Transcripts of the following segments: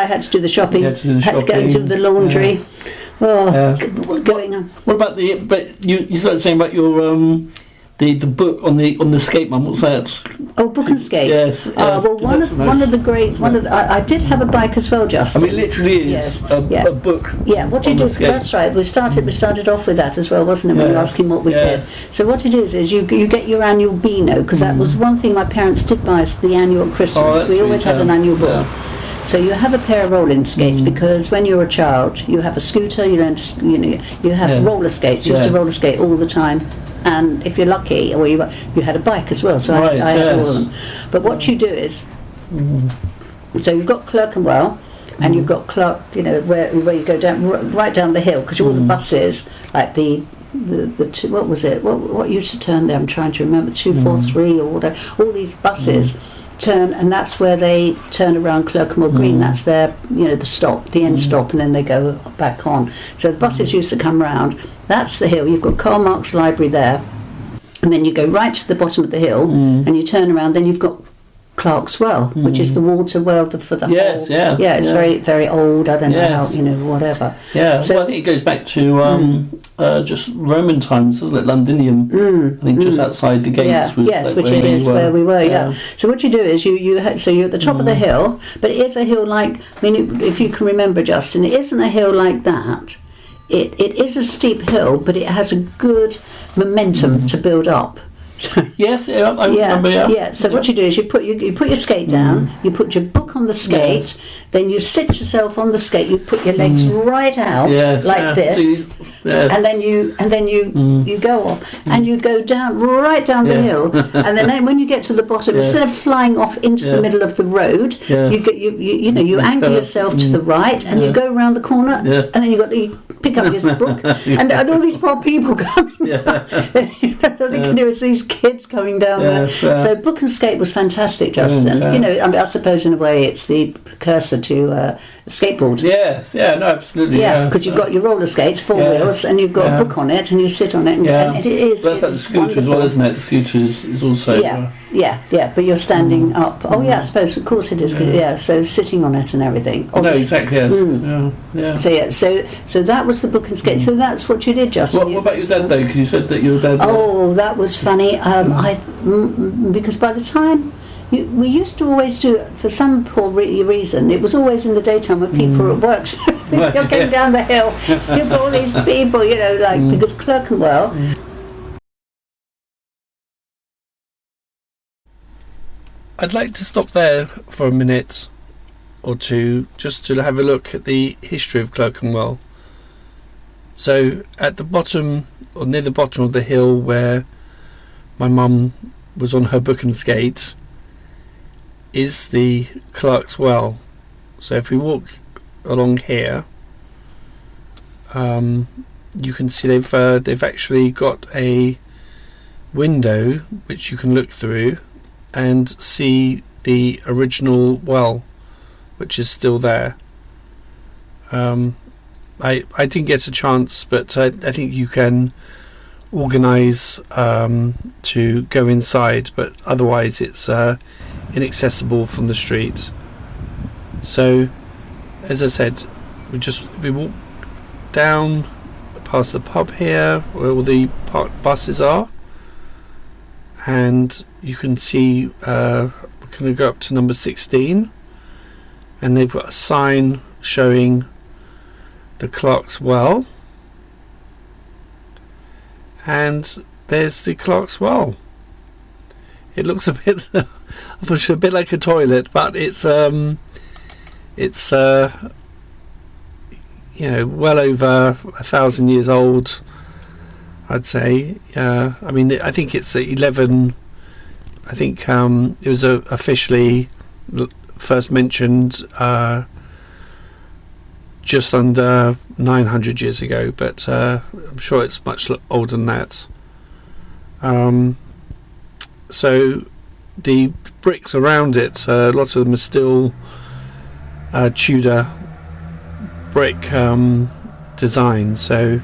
I had to do the shopping. You had to do the had to go shopping. into the laundry. Yes. Oh, Yes. going on. What about but you started saying about your the book on the skate, Mum. What's that? Oh, book and skate. Yes. Well, one of the great I did have a bike as well, Justin. I mean, it literally is a book. Yeah, what you do? That's right. We started off with that as well, wasn't it? When you were asking what we did. So what it is you get your annual Beano, because that was one thing my parents did buy us, the annual Christmas. Oh, we always had an annual book. Yeah. So you have a pair of rolling skates because when you're a child, you have a scooter. You learn to, you have roller skates. You used to roller skate all the time. And if you're lucky, or you had a bike as well, so I had all of them. But what you do is, so you've got Clerkenwell, and you've got where you go down right down the hill, because all the buses, like the what was it? What used to turn there? I'm trying to remember. 243 or all these buses. Turn, and that's where they turn around Clerkenwell Green. That's their, the stop, the end stop, and then they go back on. So the buses used to come round. That's the hill. You've got Karl Marx Library there, and then you go right to the bottom of the hill, and you turn around. Then you've got Clerkenwell, which is the water well for the whole. It's very, very old. I don't know how, whatever. Yeah, so I think it goes back to just Roman times, doesn't it? Londinium. I think just outside the gates. Which it is where we were. Yeah. So what you do is you're at the top of the hill, but it is a hill like, if you can remember, Justin, it isn't a hill like that. It is a steep hill, but it has a good momentum to build up. Yes, I remember. Yeah. So what you do is you put your skate down, you put your book on the skate, then you sit yourself on the skate. You put your legs right out like this, and then you go off and you go down right down the hill, and then when you get to the bottom, instead of flying off into the middle of the road, you angle yourself to the right, and you go around the corner, and then you pick up your book, and all these poor people coming. All they can do is these kids coming down there. So book and skate was fantastic, Justin. I suppose in a way it's the precursor to skateboard. Yes, no, absolutely. Yeah, because you've got your roller skates, four wheels, and you've got a book on it, and you sit on it, and it is. Well, that's like the scooter wonderful. as well, isn't it? The scooter is also. But you're standing up. Oh yeah, I suppose of course it is. So sitting on it and everything. No, exactly. Yes. So that was the book and skate. So that's what you did, Justin. What about your dad though? Because you said that your dad. Oh, that was funny. Because by the time we used to always do it for some poor reason. It was always in the daytime when people were at work. So you're going down the hill. You've got all these people, because Clerkenwell. I'd like to stop there for a minute or two just to have a look at the history of Clerkenwell. So at the bottom, or near the bottom of the hill where my mum was on her book and skate, is the Clerk's Well. So if we walk along here, you can see they've actually got a window which you can look through and see the original well, which is still there. I didn't get a chance, but I think you can organise to go inside, but otherwise it's inaccessible from the street. So as I said, we walk down past the pub here where all the parked buses are, and you can see we're going to go up to number 16, and they've got a sign showing the Clerk's Well, and there's the Clerk's Well. It looks a bit like a toilet, but it's well over 1,000 years old, I'd say. I think it's 11. I think it was officially first mentioned just under 900 years ago, but I'm sure it's much older than that. So the bricks around it, lots of them are still Tudor brick design. So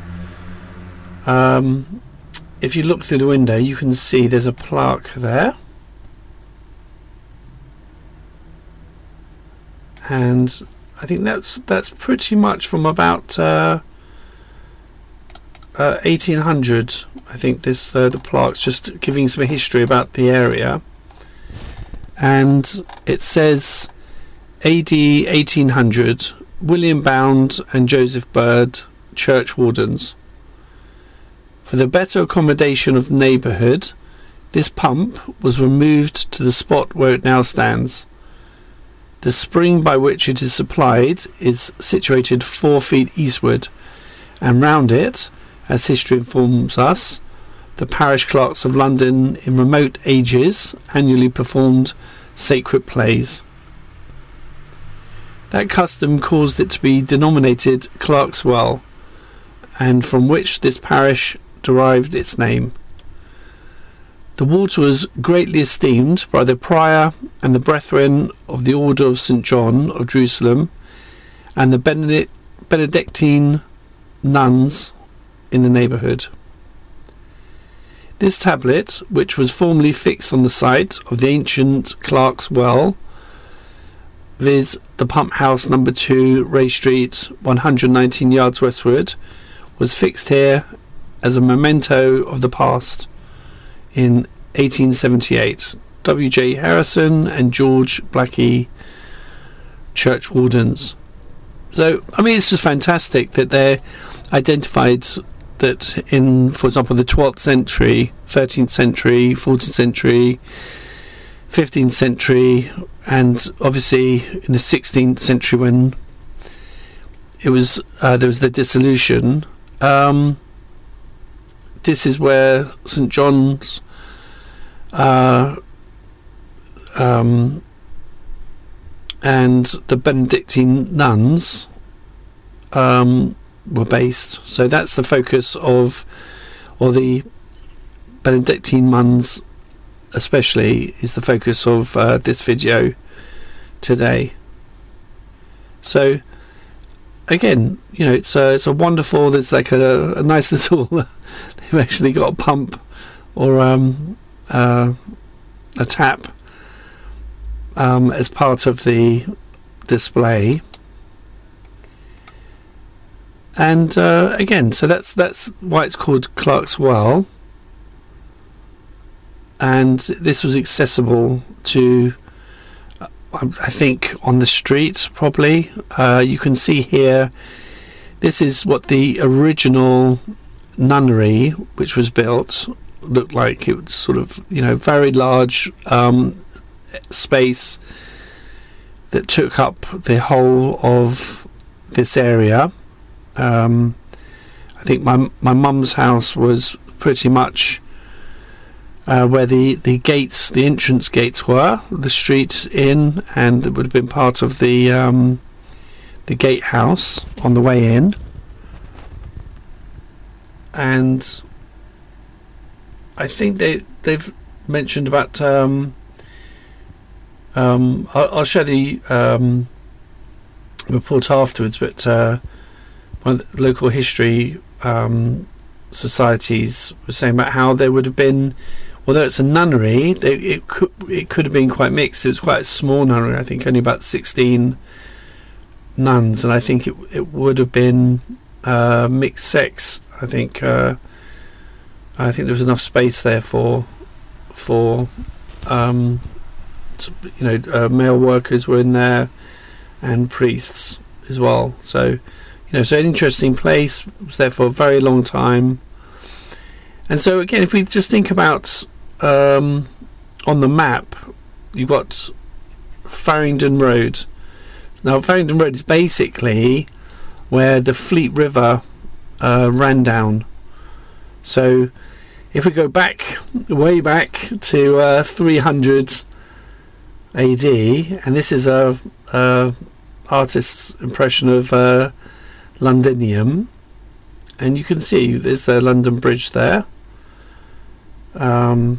if you look through the window, you can see there's a plaque there, and I think that's pretty much from about 1800. I think this the plaque's just giving some history about the area, and it says AD 1800, William Bound and Joseph Bird, church wardens. For the better accommodation of the neighbourhood, this pump was removed to the spot where it now stands. The spring by which it is supplied is situated 4 feet eastward, and round it, as history informs us, the parish clerks of London in remote ages annually performed sacred plays. That custom caused it to be denominated Clerkenwell, and from which this parish derived its name. The water was greatly esteemed by the prior and the brethren of the Order of St. John of Jerusalem and the Benedictine nuns in the neighbourhood. This tablet, which was formerly fixed on the site of the ancient Clerk's Well, viz. The Pump House No. 2, Ray Street, 119 yards westward, was fixed here as a memento of the past in 1878. W.J. Harrison and George Blackie, church wardens. So, I mean, it's just fantastic that they're identified that in, for example, the 12th century, 13th century, 14th century, 15th century, and obviously in the 16th century when it was there was the dissolution. This is where St. John's and the Benedictine nuns were based. So that's the focus of, or the Benedictine nuns especially is the focus of this video today. So again, you know, it's a wonderful, there's like a nice little they've actually got a pump or a tap as part of the display. And again, so that's why it's called Clerk's Well, and this was accessible to I think on the street probably. You can see here, this is what the original nunnery which was built looked like. It was sort of, you know, very large space that took up the whole of this area. I think my mum's house was pretty much where the gates, the entrance gates were, the street in, and it would have been part of the gatehouse on the way in. And I think they've mentioned about I'll show the report afterwards, but one of the local history societies was saying about how there would have been, although it's a nunnery, it could have been quite mixed. It was quite a small nunnery, I think only about 16 nuns, and I think it would have been mixed sex. I think there was enough space there for male workers were in there and priests as well. So, you know, so an interesting place. It was there for a very long time. And so again, if we just think about on the map, you've got Farringdon Road. Now Farringdon Road is basically where the Fleet River ran down. So if we go back, way back to 300 AD, and this is a artist's impression of Londinium, and you can see there's a London Bridge there, so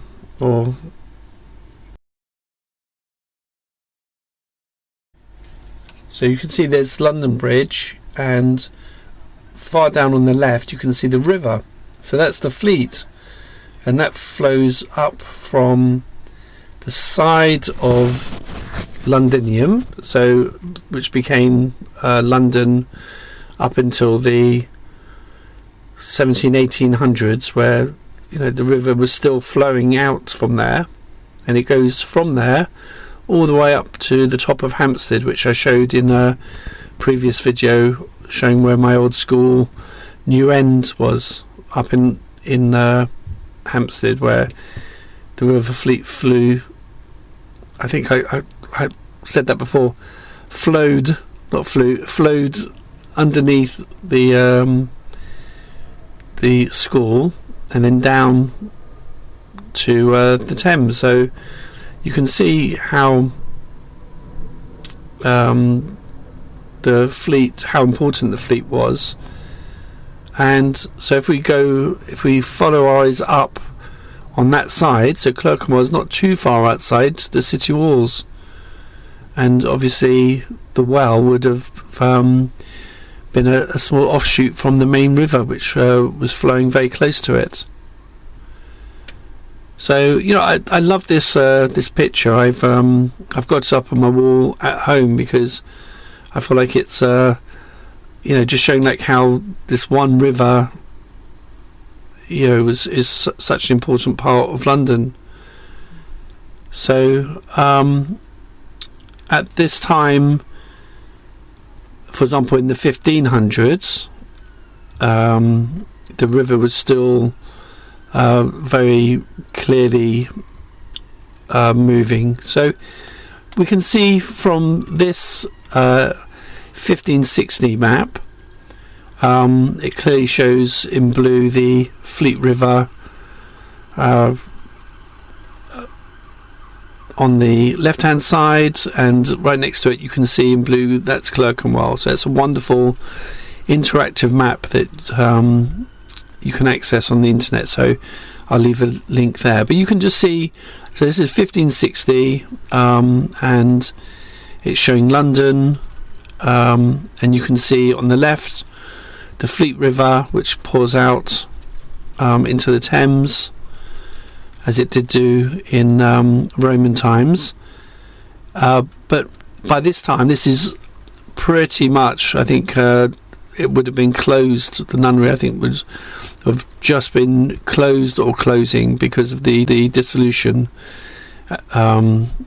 you can see there's London Bridge, and far down on the left you can see the river. So that's the Fleet, and that flows up from the side of Londinium, so which became London up until the 1800s, where the river was still flowing out from there, and it goes from there all the way up to the top of Hampstead, which I showed in a previous video showing where my old school New End was, up in Hampstead, where the River Fleet flew. I think I said that before. Flowed underneath the school and then down to the Thames. So you can see how the fleet, how important the fleet was. And so if we follow our eyes up on that side, so Clerkenwell is not too far outside the city walls, and obviously the well would have been a small offshoot from the main river, which was flowing very close to it. So I love this this picture. I've got it up on my wall at home because I feel like it's just showing like how this one river is such an important part of London. So at this time, for example, in the 1500s, the river was still very clearly moving. So we can see from this 1560 map, it clearly shows in blue the Fleet River on the left hand side, and right next to it you can see in blue that's Clerkenwell. So it's a wonderful interactive map that you can access on the internet, so I'll leave a link there. But you can just see, so this is 1560 and it's showing London, and you can see on the left the Fleet River, which pours out into the Thames, as it did do in Roman times. But by this time, this is pretty much, I think it would have been closed. The nunnery, I think, would have just been closed or closing because of the dissolution,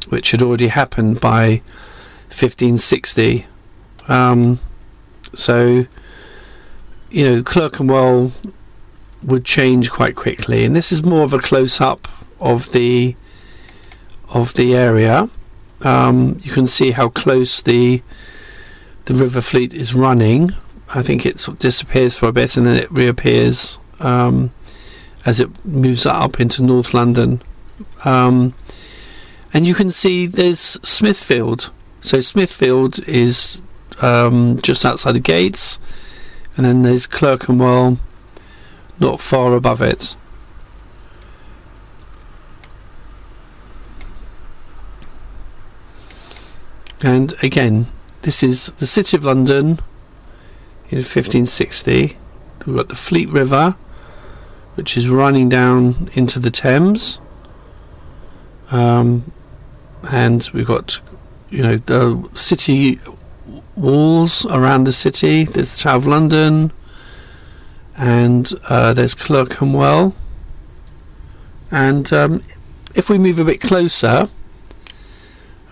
which had already happened by 1560. So Clerkenwell would change quite quickly, and this is more of a close-up of the area. You can see how close the River Fleet is running. I think it sort of disappears for a bit and then it reappears as it moves up into North London. And you can see there's Smithfield. So Smithfield is just outside the gates, and then there's Clerkenwell not far above it. And again, this is the City of London in 1560. We've got the Fleet River, which is running down into the Thames, and we've got the city walls around the city. There's the Tower of London, and there's Clerkenwell. And if we move a bit closer,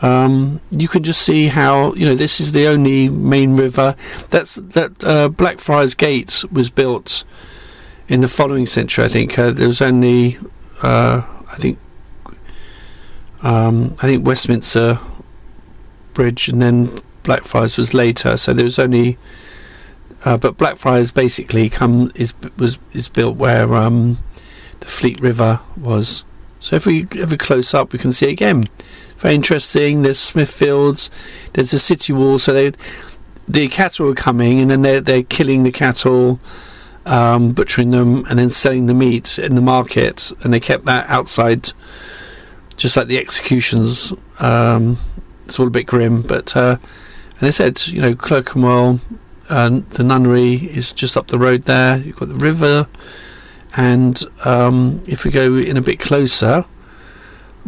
you can just see how this is the only main river. That Blackfriars Gate was built in the following century. I think there was only I think Westminster Bridge, and then Blackfriars was later. So there was only but Blackfriars basically is built where the Fleet River was. So if we close up, we can see again. Very interesting. There's Smithfields. There's the city wall. So the cattle are coming, and then they're killing the cattle, butchering them, and then selling the meat in the market. And they kept that outside, just like the executions. It's all a bit grim, but and they said, Clerkenwell, the nunnery is just up the road there. You've got the river, and if we go in a bit closer,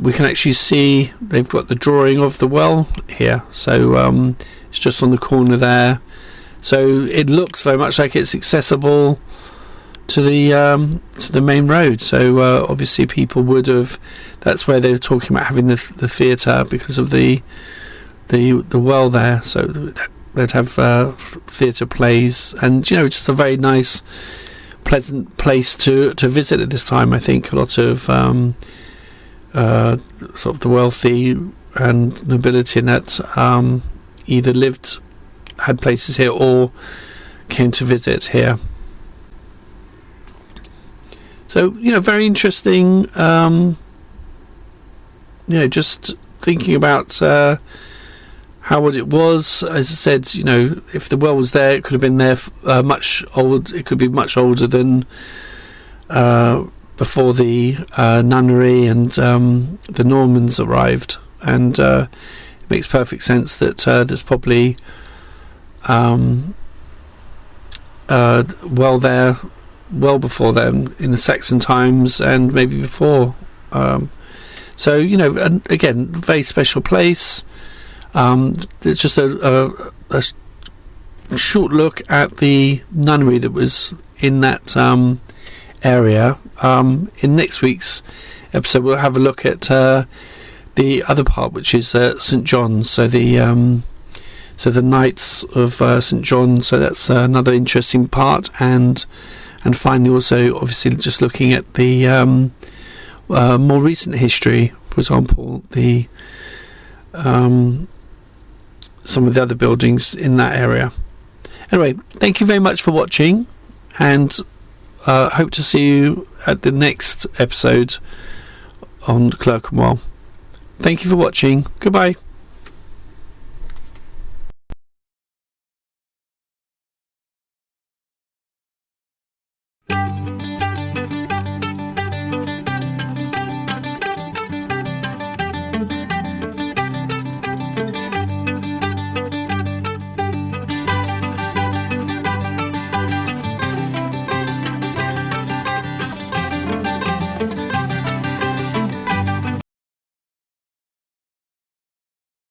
we can actually see they've got the drawing of the well here, so it's just on the corner there, so it looks very much like it's accessible to the main road. So obviously people would have, that's where they were talking about having the theatre, because of the well there, so they'd have theatre plays, and just a very nice, pleasant place to visit at this time. I think a lot of sort of the wealthy and nobility in that either had places here or came to visit here. So very interesting. Just thinking about how old it was. As I said, if the well was there, it could have been there much old. It could be much older than before the nunnery and the Normans arrived, and it makes perfect sense that there's probably well there well before then, in the Saxon times, and maybe before. So and again, very special place. There's just a short look at the nunnery that was in that area. In next week's episode, we'll have a look at the other part, which is St. John's. So the Knights of St. John. So that's another interesting part, and finally also obviously just looking at the more recent history. For example, the some of the other buildings in that area. Anyway, thank you very much for watching, and hope to see you at the next episode on Clerkenwell. Thank you for watching. Goodbye.